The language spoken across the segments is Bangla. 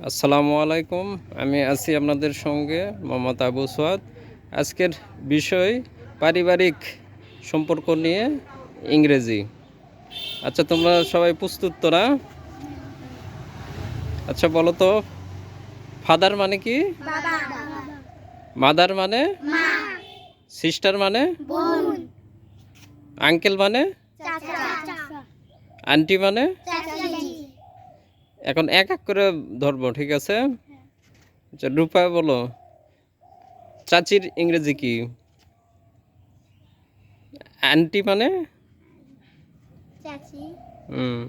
আসসালামু আলাইকুম। আমি আছি আপনাদের সঙ্গে মোহাম্মদ আবু সোয়াদ। আজকের বিষয় পারিবারিক সম্পর্ক নিয়ে ইংরেজি। আচ্ছা, তোমরা সবাই প্রস্তুত তো না? আচ্ছা বলো তো, ফাদার মানে কি? বাবা, মাদার মানে? মা, সিস্টার মানে? বোন, আঙ্কেল মানে? চাচা, আন্টি মানে? চাচি, এখন এক এক করে ধরবো, ঠিক আছে? আচ্ছা রূপা বলো, চাচির ইংরেজি কি? আন্টি মানে? চাচি, হুম।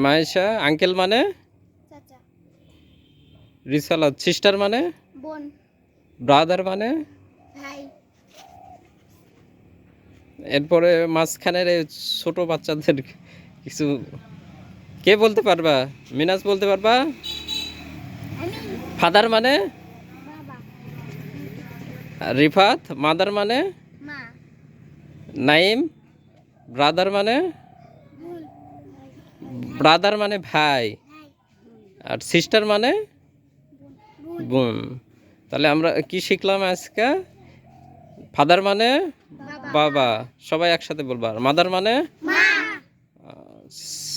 মায়েশা আঙ্কেল মানে? চাচা, রিসালাত সিস্টার মানে? বোন, ব্রাদার মানে? ভাই, এরপরে মাঝখানের এই ছোট বাচ্চাদের কিছু কে বলতে পারবা? মিনাজ বলতে পারবা? আমি, ফাদার মানে? বাবা, রিফাত মাদার মানে? মা, নাইম ব্রাদার মানে? বোন, ব্রাদার মানে ভাই, ভাই, আর সিস্টার মানে? বোন, বোন। তাহলে আমরা কি শিখলাম আজকে? ফাদার মানে বাবা, সবাই একসাথে বলবা। মাদার মানে? মা,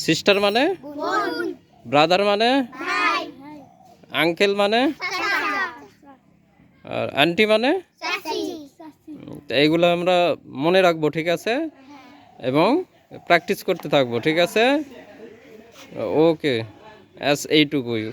সিস্টার মানে? বোন, ব্রাদার মানে? ভাই, আঙ্কেল মানে? চাচা, আর আন্টি মানে? চাচি, তো এইগুলো আমরা মনে রাখবো, ঠিক আছে? এবং প্র্যাকটিস করতে থাকবো, ঠিক আছে? ওকে, এইটুকুই।